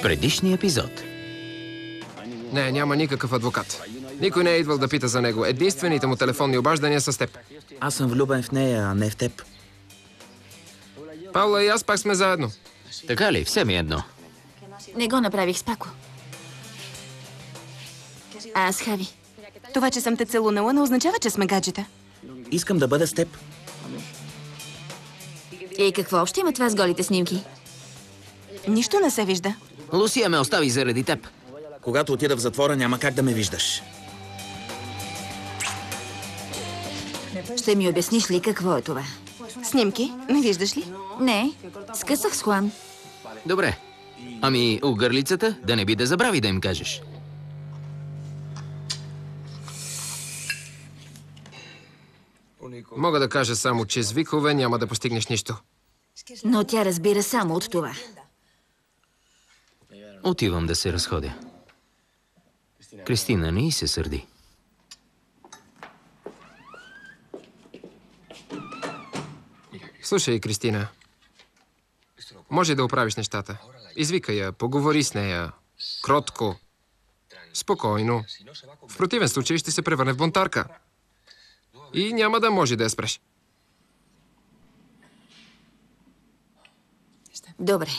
предишния епизод. Не, няма никакъв адвокат. Никой не е идвал да пита за него. Единствените му телефонни обаждания са с теб. Аз съм влюбен в нея, а не в теб. Паула и аз пак сме заедно. Така ли? Все ми едно. Не го направих с Пако. А с Хави. Това, че съм те целунала, не означава, че сме гаджета. Искам да бъда с теб. И какво общо има това с голите снимки? Нищо не се вижда. Лусия ме остави заради теб. Когато отида в затвора, няма как да ме виждаш. Ще ми обясниш ли какво е това? Снимки? Не виждаш ли? Не, скъсах с Хуан. Добре. Ами, у гърлицата, да не би да забрави да им кажеш. Мога да кажа само, че с викове няма да постигнеш нищо. Но тя разбира само от това. Отивам да се разходя. Кристина, не й се сърди. Слушай, Кристина. Може да оправиш нещата. Извикай я, поговори с нея. Кротко. Спокойно. В противен случай ще се превърне в бунтарка. И няма да може да я спреш. Добре.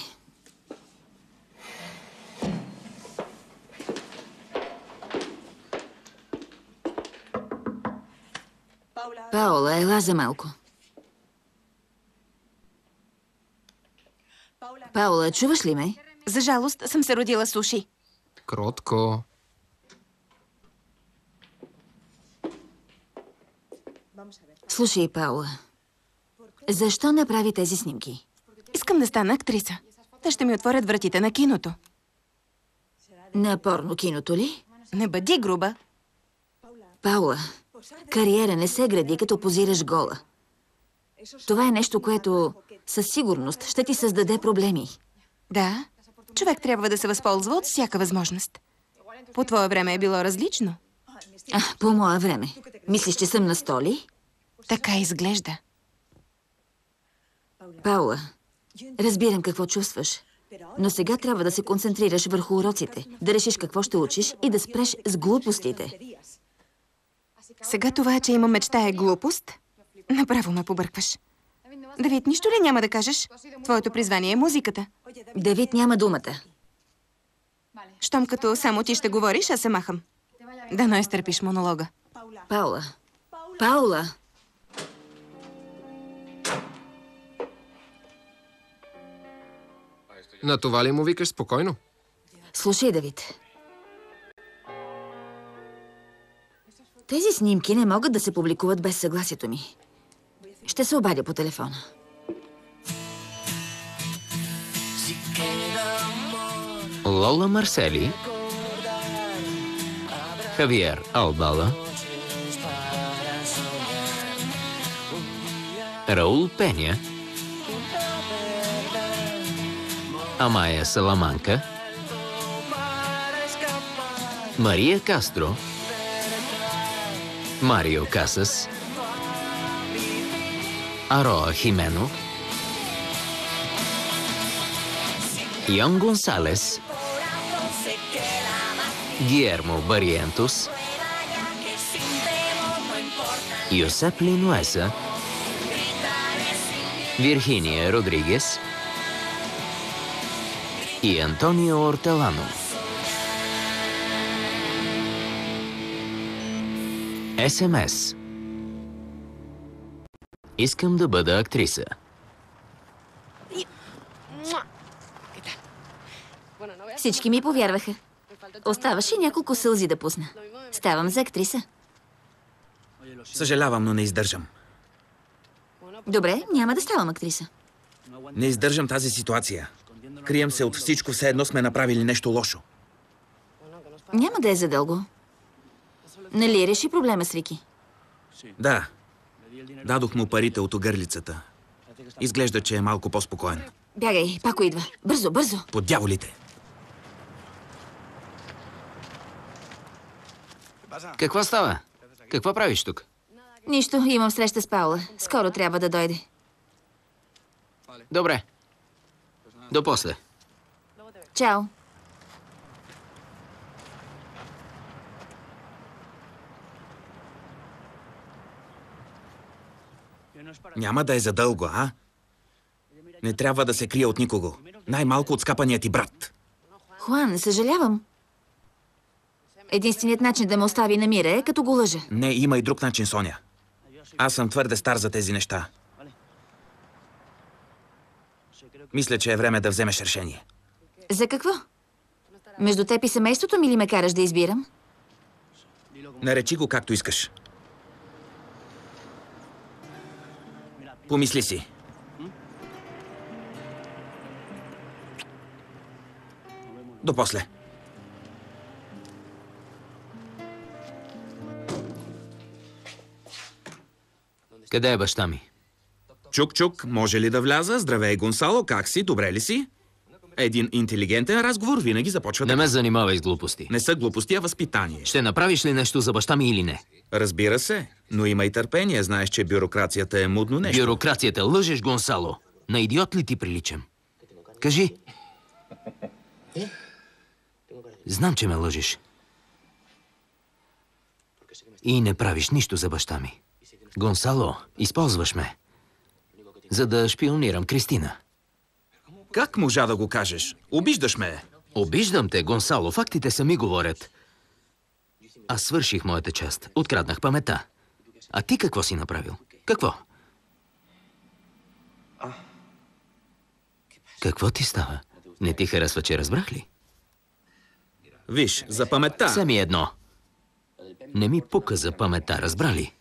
Паула, ела за малко. Паула, чуваш ли ме? За жалост, съм се родила с уши. Кротко. Слушай, Паула. Защо направи тези снимки? Искам да стана актриса. Те ще ми отворят вратите на киното. На порно киното ли? Не бъди груба. Паула, кариера не се гради, като позираш гола. Това е нещо, което със сигурност ще ти създаде проблеми. Да, човек трябва да се възползва от всяка възможност. По твое време е било различно. По мое време. Мислиш, че съм на столи? Така изглежда. Паула, разбирам какво чувстваш. Но сега трябва да се концентрираш върху уроците, да решиш какво ще учиш и да спреш с глупостите. Сега това, че имам мечта е глупост? Направо ме побъркваш. Давид, нищо ли няма да кажеш? Твоето призвание е музиката. Давид няма думата. Щом като само ти ще говориш, аз се махам. Дано изтърпиш монолога. Паула. Паула! На това ли му викаш спокойно? Слушай, Давид. Тези снимки не могат да се публикуват без съгласието ми. Ще се обадя по телефона. Лола Марсели, Хавиер Албала, Раул Пеня, Амая Саламанка, Мария Кастро, Марио Касас, Ароа Химено, Йон Гонсалес, Гиермо Бариентус, Йосеп Линуеса, Вирхиния Родригес и Антонио Ортелано. СМС. Искам да бъда актриса. Всички ми повярваха. Оставаше няколко сълзи да пусна. Ставам за актриса. Съжалявам, но не издържам. Добре, няма да ставам актриса. Не издържам тази ситуация. Крием се от всичко, все едно сме направили нещо лошо. Няма да е задълго. Нали реши проблема с Рики? Да. Дадох му парите от огърлицата. Изглежда, че е малко по-спокоен. Бягай, Пако идва. Бързо, бързо. По дяволите. Какво става? Какво правиш тук? Нищо, имам среща с Паула. Скоро трябва да дойде. Добре. До после. Чао. Няма да е задълго, а? Не трябва да се крие от никого. Най-малко от скапания ти брат. Хуан, съжалявам. Единственият начин да ме остави на мира е като го лъжа. Не, има и друг начин, Соня. Аз съм твърде стар за тези неща. Мисля, че е време да вземеш решение. За какво? Между теб и семейството ми ли ме караш да избирам? Наречи го както искаш. Помисли си. До после. Къде е баща ми? Чук-чук, може ли да вляза? Здравей, Гонсало, как си? Добре ли си? Един интелигентен разговор винаги започва Не така. ме занимавай с глупости. Не са глупости, а възпитание. Ще направиш ли нещо за баща ми или не? Разбира се, но има и търпение. Знаеш, че бюрокрацията е мудно нещо. Бюрокрацията. Лъжеш, Гонсало. На идиот ли ти приличам? Кажи. Знам, че ме лъжеш. И не правиш нищо за баща ми. Гонсало, използваш ме, за да шпионирам Кристина. Как можа да го кажеш? Обиждаш ме. Обиждам те, Гонсало. Фактите сами говорят. Аз свърших моята част. Откраднах памета. А ти какво си направил? Какво? Какво ти става? Не ти харесва, че разбрах ли? Виж, за паметта. Все ми едно. Не ми пука за памета, разбра ли?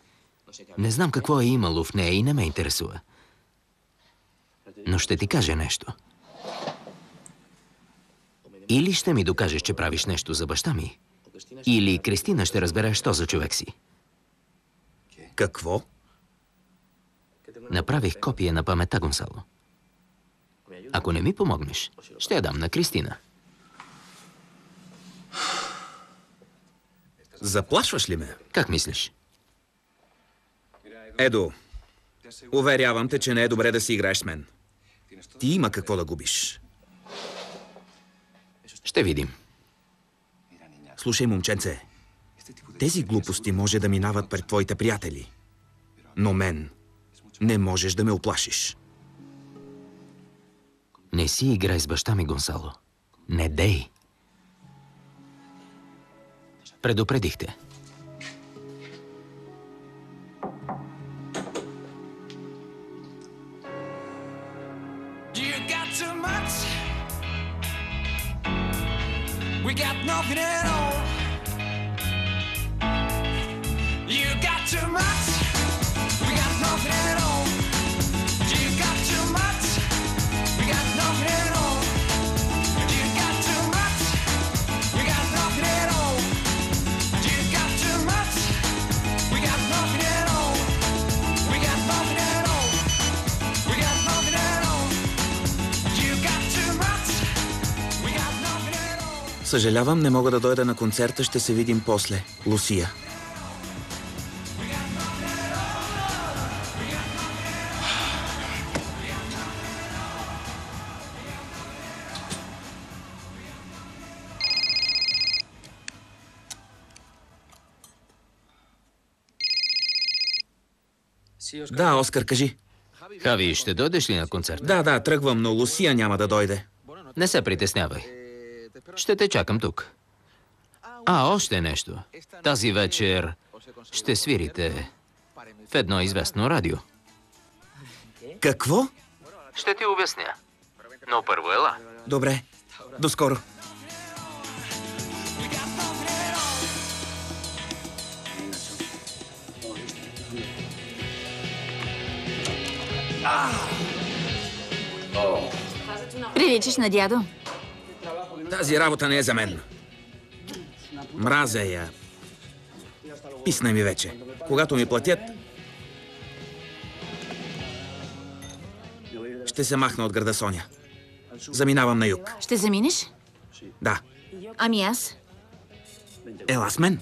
Не знам какво е имало в нея и не ме интересува. Но ще ти кажа нещо. Или ще ми докажеш, че правиш нещо за баща ми, или Кристина ще разбере, що за човек си. Какво? Направих копия на паметта, Гонсало. Ако не ми помогнеш, ще я дам на Кристина. Заплашваш ли ме? Как мислиш? Едо, уверявам те, че не е добре да си играеш с мен. Ти има какво да губиш. Ще видим. Слушай, момченце, тези глупости може да минават пред твоите приятели. Но мен не можеш да ме оплашиш. Не си играй с баща ми, Гонсало. Не дей. Предупредих те. You got too much. We got nothing at all. You got too much. We got nothing at all. You got too much. We got nothing at all. You got too much. We got nothing at all. You got too much. We got nothing at all. We got nothing at all. We got nothing at all. You got too much. We got nothing at all. Съжалявам, не мога да дойда на концерта, ще се видим после. Лусия. Да, Оскар, кажи. Хави, ще дойдеш ли на концерт? Да, тръгвам, но Лусия няма да дойде. Не се притеснявай. Ще те чакам тук. Още нещо. Тази вечер ще свирите в едно известно радио. Какво? Ще ти обясня. Но първо ела. Добре, до скоро. Приличаш на дядо. Тази работа не е за мен. Мразя я. Писна ми вече. Когато ми платят, ще се махна от града, Соня. Заминавам на юг. Ще заминеш? Да. Ами аз? Ела с мен.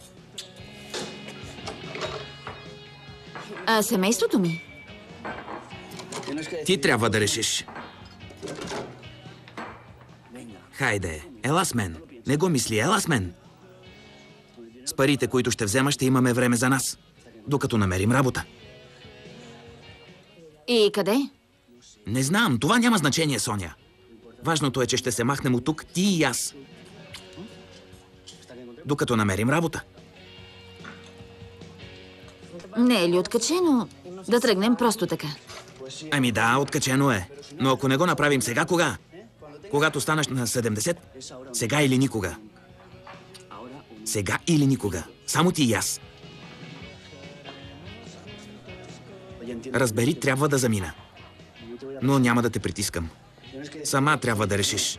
А семейството ми? Ти трябва да решиш. Хайде, ела с мен. Не го мисли, ела с мен. С парите, които ще взема, ще имаме време за нас. Докато намерим работа. И къде? Не знам, това няма значение, Соня. Важното е, че ще се махнем от тук ти и аз. Докато намерим работа. Не е ли откачено да тръгнем просто така? Ами да, откачено е. Но ако не го направим сега, кога? Когато станеш на 70? Сега или никога? Сега или никога. Само ти и аз. Разбери, трябва да замина. Но няма да те притискам. Сама трябва да решиш.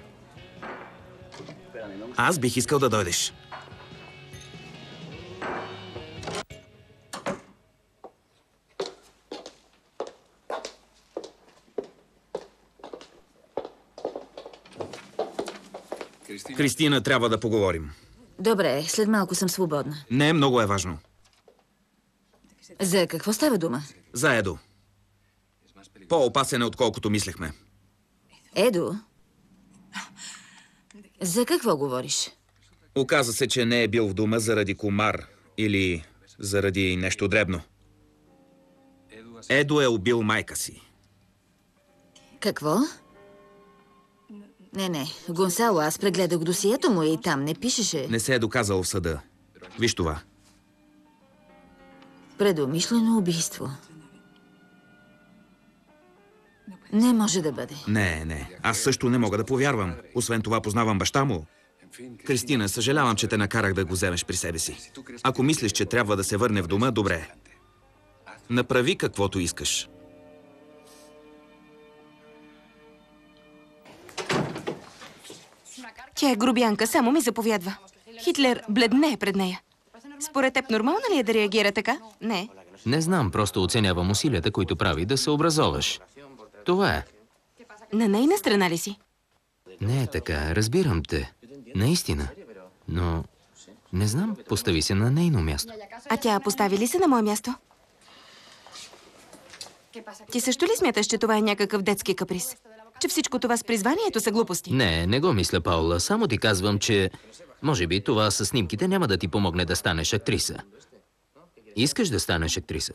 Аз бих искал да дойдеш. Кристина, трябва да поговорим. Добре, след малко съм свободна. Не, много е важно. За какво става дума? За Едо. По-опасен е, отколкото мислехме. Едо? За какво говориш? Оказа се, че не е бил в дома заради комар или заради нещо дребно. Едо е убил майка си. Какво? Не, Гонсало, аз прегледах досието му и там не пишеше. Не се е доказал в съда. Виж това. Предумишлено убийство. Не може да бъде. Не. Аз също не мога да повярвам. Освен това, познавам баща му. Кристина, съжалявам, че те накарах да го вземеш при себе си. Ако мислиш, че трябва да се върне в дома, добре. Направи каквото искаш. Тя е грубянка, само ми заповядва. Хитлер бледне пред нея. Според теб нормално ли е да реагира така? Не. Не знам, просто оценявам усилията, които прави да се образоваш. Това е. На нейна страна ли си? Не е така, разбирам те. Наистина. Но не знам, постави се на нейно място. А тя постави ли се на мое място? Ти също ли смяташ, че това е някакъв детски каприз? Че всичко това с призванието са глупости? Не го мисля, Паула. Само ти казвам, че може би това със снимките няма да ти помогне да станеш актриса. Искаш да станеш актриса?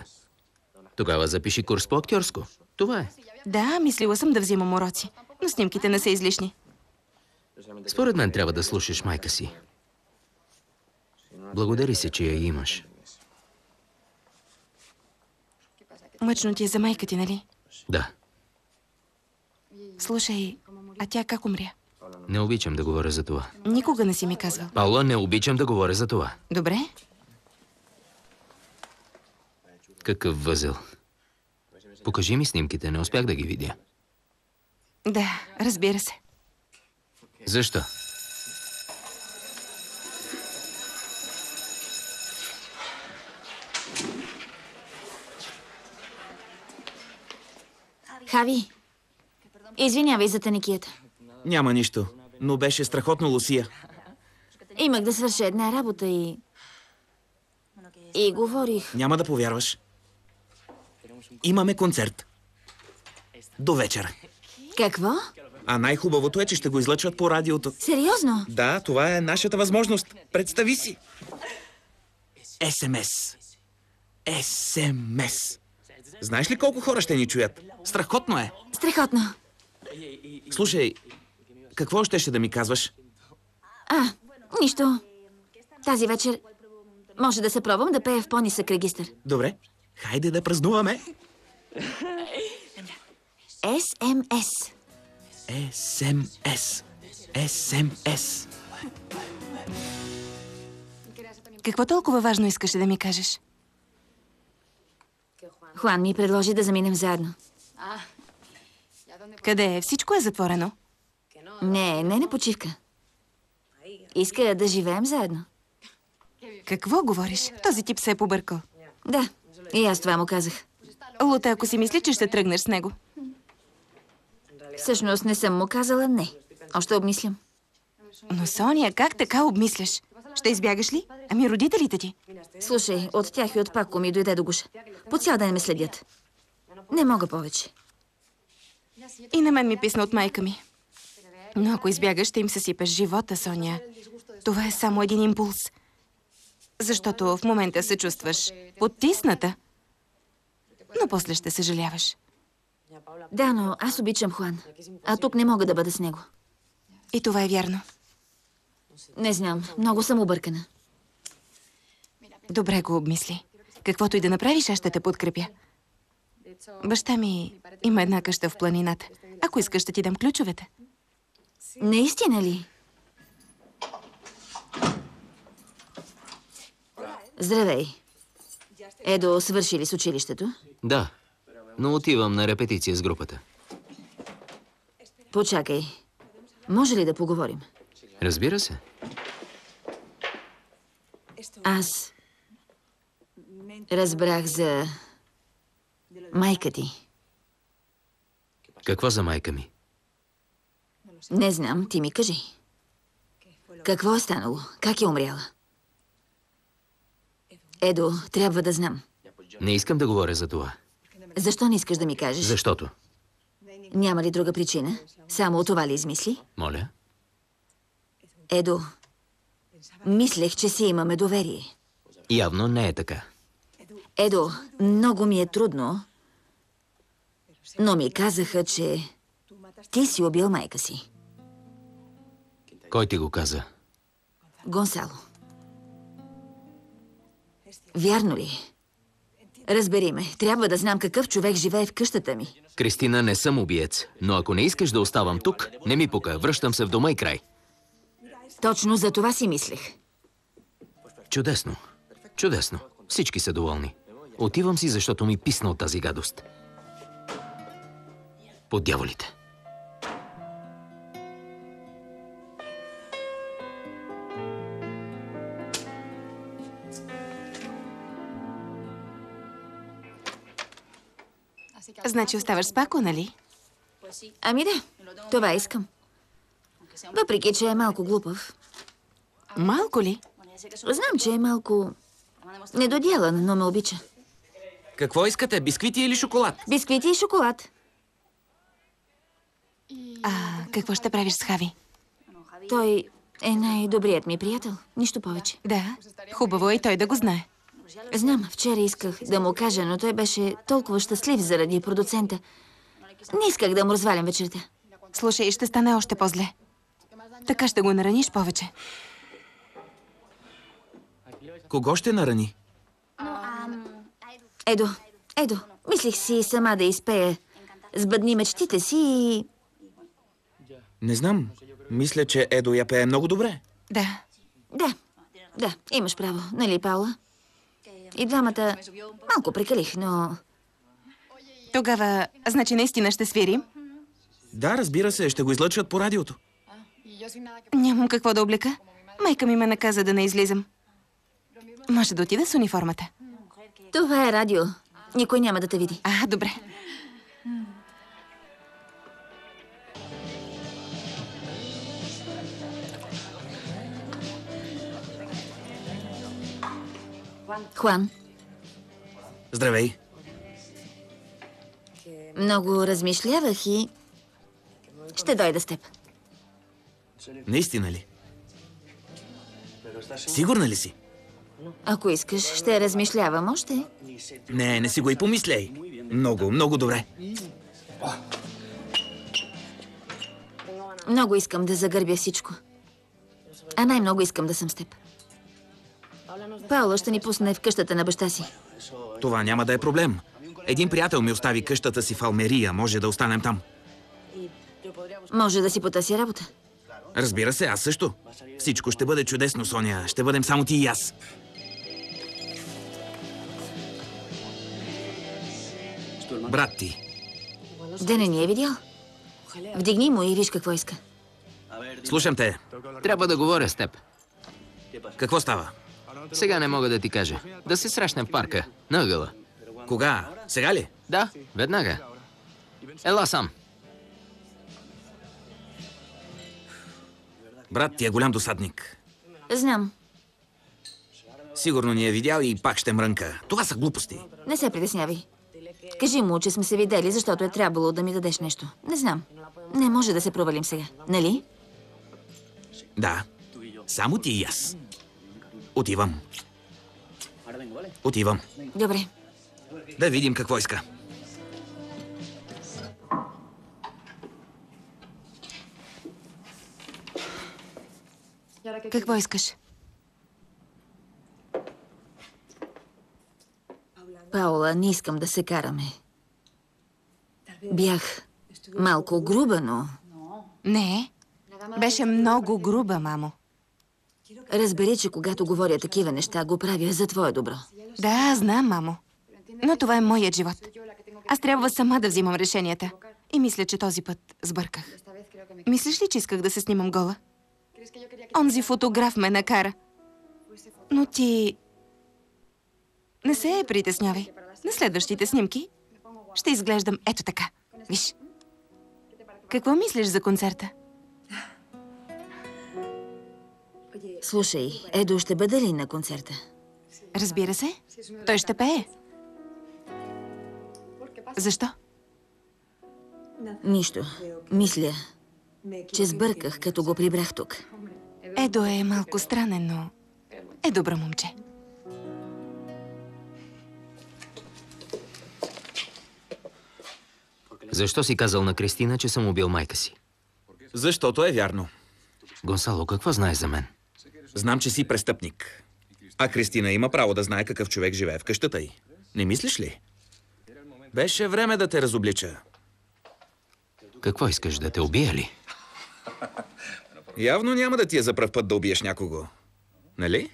Тогава запиши курс по актьорско. Това е. Да, мислила съм да взимам уроци, но снимките не са излишни. Според мен трябва да слушаш майка си. Благодари се, че я имаш. Мъчно ти е за майка ти, нали? Да. Слушай, а тя как умря? Не обичам да говоря за това. Никога не си ми казвал. Паула, не обичам да говоря за това. Добре? Какъв възел. Покажи ми снимките, не успях да ги видя. Да, разбира се. Защо? Хави, извинявай за таникията. Няма нищо, но беше страхотно, Лусия. Имах да свърша една работа и говорих. Няма да повярваш. Имаме концерт. До вечера. Какво? А най-хубавото е, че ще го излъчват по радиото. Сериозно? Да, това е нашата възможност. Представи си. СМС. СМС. Знаеш ли колко хора ще ни чуят? Страхотно е. Страхотно. Слушай, какво ще да ми казваш? Нищо. Тази вечер може да се пробвам да пея в по-нисък регистър. Добре, хайде да празнуваме. СМС. СМС. СМС. Какво толкова важно искаше да ми кажеш? Хуан ми предложи да заминем заедно. Къде е? Всичко е затворено. Не почивка. Иска да живеем заедно. Какво говориш? Този тип се е побъркал. Да, и аз това му казах. Лута, ако си мисли, че ще тръгнеш с него. Всъщност не съм му казала не. Още обмислям. Но, Соня, как така обмисляш? Ще избягаш ли? Ами родителите ти? Слушай, от тях и от Пако ми дойде до гуша. По цял ден ме следят. Не мога повече. И на мен ми писна от майка ми. Но ако избягаш, ще им съсипеш живота, Соня. Това е само един импулс. Защото в момента се чувстваш потисната. Но после ще съжаляваш. Да, но аз обичам Хуан. А тук не мога да бъда с него. И това е вярно. Не знам, много съм объркана. Добре го обмисли. Каквото и да направиш, аз ще те подкрепя. Баща ми има една къща в планината. Ако искаш, ще ти дам ключовете. Наистина ли? Здравей. Едо, свърши ли с училището? Да, но отивам на репетиция с групата. Почакай. Може ли да поговорим? Разбира се. Аз разбрах за майка ти. Какво за майка ми? Не знам, ти ми кажи. Какво е станало? Как е умряла? Едо, трябва да знам. Не искам да говоря за това. Защо не искаш да ми кажеш? Защото? Няма ли друга причина? Само това ли измисли? Моля? Едо, мислех, че си имаме доверие. Явно не е така. Едо, много ми е трудно, но ми казаха, че ти си убил майка си. Кой ти го каза? Гонсало. Вярно ли? Разбери ме, трябва да знам какъв човек живее в къщата ми. Кристина, не съм убиец, но ако не искаш да оставам тук, не ми пука. Връщам се в дома и край. Точно за това си мислех. Чудесно. Чудесно. Всички са доволни. Отивам си, защото ми писна от тази гадост. По дяволите. Значи оставаш с Пако, нали? Ами да, това искам. Въпреки, че е малко глупав. Малко ли? Знам, че е малко недоделан, но ме обича. Какво искате? Бисквити или шоколад? Бисквити и шоколад. А какво ще правиш с Хави? Той е най-добрият ми приятел. Нищо повече. Да, хубаво е и той да го знае. Знам, вчера исках да му кажа, но той беше толкова щастлив заради продуцента. Не исках да му развалям вечерта. Слушай, ще стане още по-зле. Така ще го нараниш повече. Кого ще нарани? Едо, мислих си сама да изпея. Сбъдни мечтите си и... Не знам. Мисля, че Едо я пее много добре. Да. Да, имаш право, нали, Паула? И двамата малко прекалих, но... Тогава, значи наистина ще свирим? Да, разбира се, ще го излъчват по радиото. Нямам какво да облека. Майка ми ме наказа да не излизам. Може да отида с униформата. Това е радио. Никой няма да те види. Добре. Хуан, Здравей. много размишлявах и ще дойда с теб. Наистина ли? Сигурна ли си? Ако искаш, ще размишлявам още. Не си го и помисляй. Много, много добре. Много искам да загърбя всичко. А най-много искам да съм с теб. Паула ще ни пусне в къщата на баща си. Това няма да е проблем. Един приятел ми остави къщата си в Алмерия. Може да останем там. Може да си потърси работа. Разбира се, аз също. Всичко ще бъде чудесно, Соня. Ще бъдем само ти и аз. Брат ти. Да не ни е видял? Вдигни му и виж какво иска. Слушам те. Трябва да говоря с теб. Какво става? Сега не мога да ти кажа. Да се срещнем в парка, на ъгъла. Кога? Сега ли? Да, веднага. Ела сам. Брат ти е голям досадник. Знам. Сигурно ни е видял и пак ще мрънка. Това са глупости. Не се притеснявай. Кажи му, че сме се видели, защото е трябвало да ми дадеш нещо. Не знам. Не може да се провалим сега. Нали? Да. Само ти и аз. Отивам. Отивам. Добре. Да видим какво иска. Какво искаш? Паула, не искам да се караме. Бях малко груба, но... Не, беше много груба, мамо. Разбери, че когато говоря такива неща, го правя за твое добро. Да, знам, мамо. Но това е моят живот. Аз трябва сама да взимам решенията. И мисля, че този път сбърках. Мислиш ли, че исках да се снимам гола? Онзи фотограф ме накара. Но ти... Не се притеснявай. На следващите снимки ще изглеждам ето така. Виж. Какво мислиш за концерта? Слушай, Едо ще бъде ли на концерта? Разбира се. Той ще пее. Защо? Нищо. Мисля, че сбърках, като го прибрах тук. Едо е малко странен, но е добро момче. Защо си казал на Кристина, че съм убил майка си? Защото е вярно. Гонсало, какво знаеш за мен? Знам, че си престъпник. А Кристина има право да знае какъв човек живее в къщата й. Не мислиш ли? Беше време да те разоблича. Какво искаш, да те убия ли? Явно няма да ти е за пръв път да убиеш някого. Нали?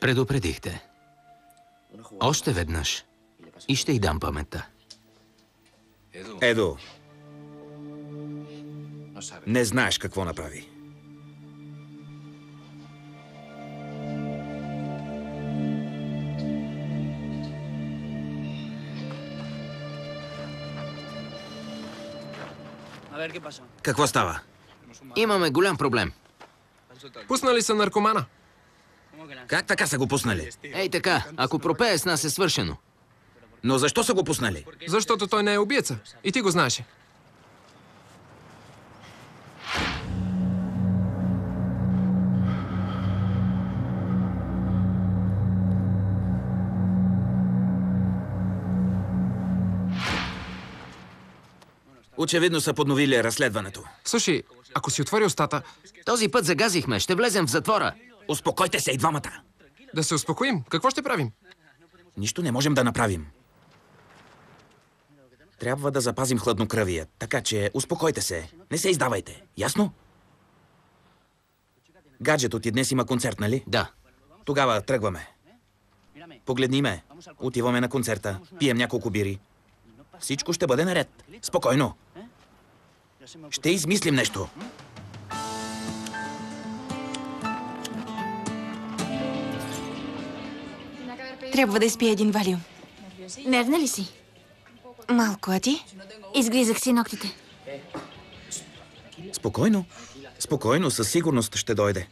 Предупредихте. Още веднъж. И ще й дам паметта. Едо, не знаеш какво направи. Какво става? Имаме голям проблем. Пуснали са наркомана. Как така са го пуснали? Ей така, ако пропее с нас е свършено. Но защо са го пуснали? Защото той не е убиеца. И ти го знаеше. Очевидно са подновили разследването. Слушай, ако си отвори устата, Този път загазихме, ще влезем в затвора. Успокойте се и двамата. да се успокоим. Какво ще правим? Нищо не можем да направим. Трябва да запазим хладнокръвие, така че успокойте се. Не се издавайте. Ясно? Гаджето ти днес има концерт, нали? Да. Тогава тръгваме. Погледни ме. Отиваме на концерта. Пием няколко бири. Всичко ще бъде наред. Спокойно. Ще измислим нещо. Трябва да изпия един валиум. Нервна ли си? Малко, а ти? Изгризах си ногтите. Спокойно. Спокойно, със сигурност ще дойде.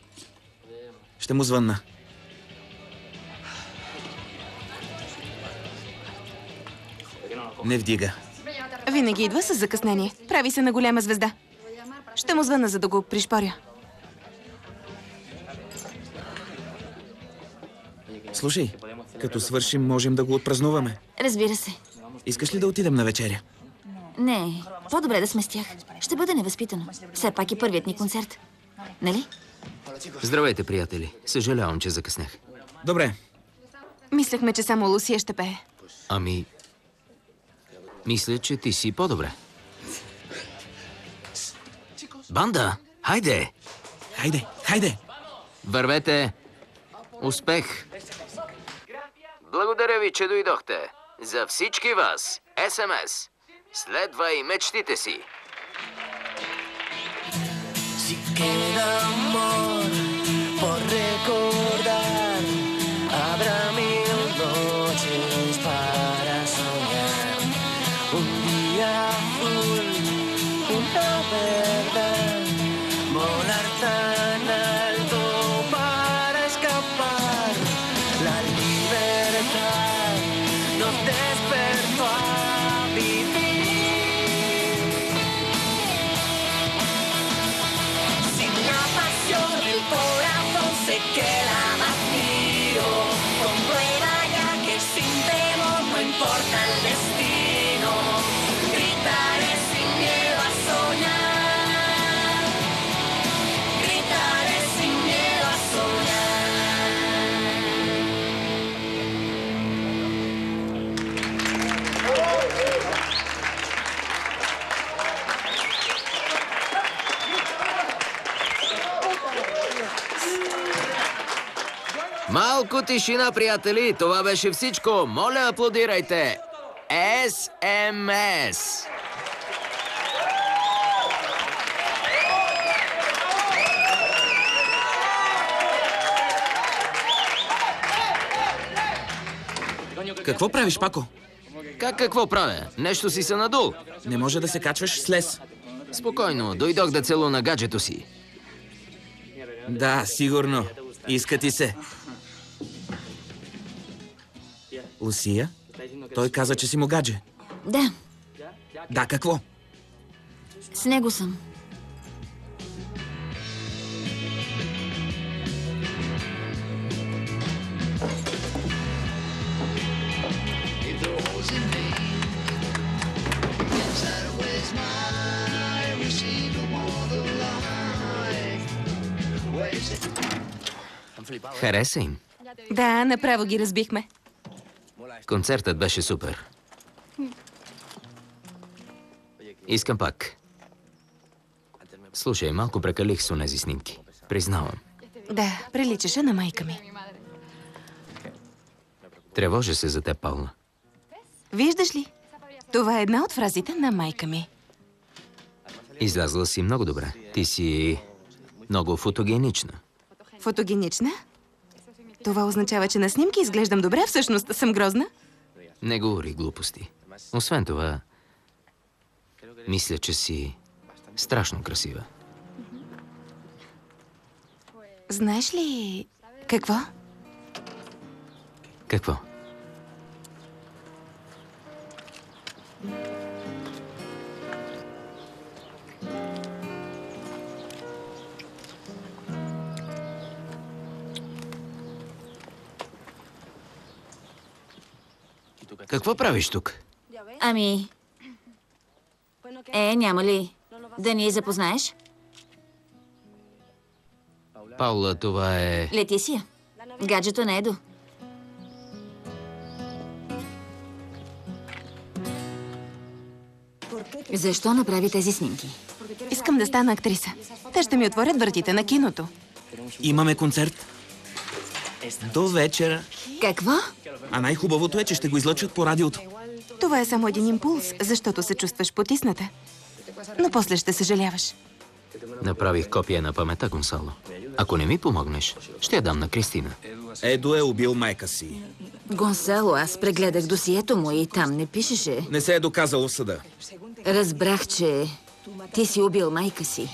Ще му звънна. Не вдига. Винаги идва с закъснение. Прави се на голяма звезда. Ще му звънна, за да го пришпоря. Слушай, като свършим, можем да го отпразнуваме. Разбира се. Искаш ли да отидем на вечеря? Не, по-добре да сме с тях. Ще бъде невъзпитано. Все пак и първият ни концерт. Нали? Здравейте, приятели. Съжалявам, че закъснях. Добре. Мислехме, че само Лусия ще пее. Ами... Мисля, че ти си по-добре. Банда, хайде! Хайде, хайде! Вървете! Успех! Благодаря ви, че дойдохте. За всички вас, СМС. Следва и мечтите си. Si queda amor por recordar, habrá mil noches para soñar. Un día azul, una verdad, volar tan alto para escapar. La libertad nos despertó a vivir. тишина, приятели! Това беше всичко! Моля, аплодирайте! СМС! Какво правиш, Пако? Какво правя? Нещо си се надул. Не може да се качваш с лес. Спокойно, дойдох да целуна гаджето си. Да, сигурно. Иска ти се. Лусия? Той каза, че си му гадже. Да, Да, какво? с него съм. Хареса им. Да, направо ги разбихме. Концертът беше супер. Искам пак. Слушай, малко прекалих с онези снимки. Признавам. Да, приличаше на майка ми. Тревожа се за теб, Паула. Виждаш ли? Това е една от фразите на майка ми. Излязла си много добре. Ти си много фотогенична. Фотогенична? Това означава, че на снимки изглеждам добре, всъщност съм грозна. Не говори глупости. Освен това, мисля, че си страшно красива. Знаеш ли какво? Какво? Какво правиш тук? Ами... няма ли да ни запознаеш? Паула, това е... Летисия. Гаджето на Едо. Защо направи тези снимки? Искам да стана актриса. Те ще ми отворят вратите на киното. Имаме концерт. До вечера. Какво? А най-хубавото е, че ще го излъчат по радиото. Това е само един импулс, защото се чувстваш потисната. Но после ще съжаляваш. Направих копия на памета, Гонсало. Ако не ми помогнеш, ще я дам на Кристина. Едо е убил майка си. Гонсало, аз прегледах досието му и там не пишеше. Не се е доказало в съда. Разбрах, че ти си убил майка си.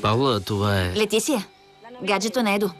Паула, това е... Летисия, гаджето на Едо.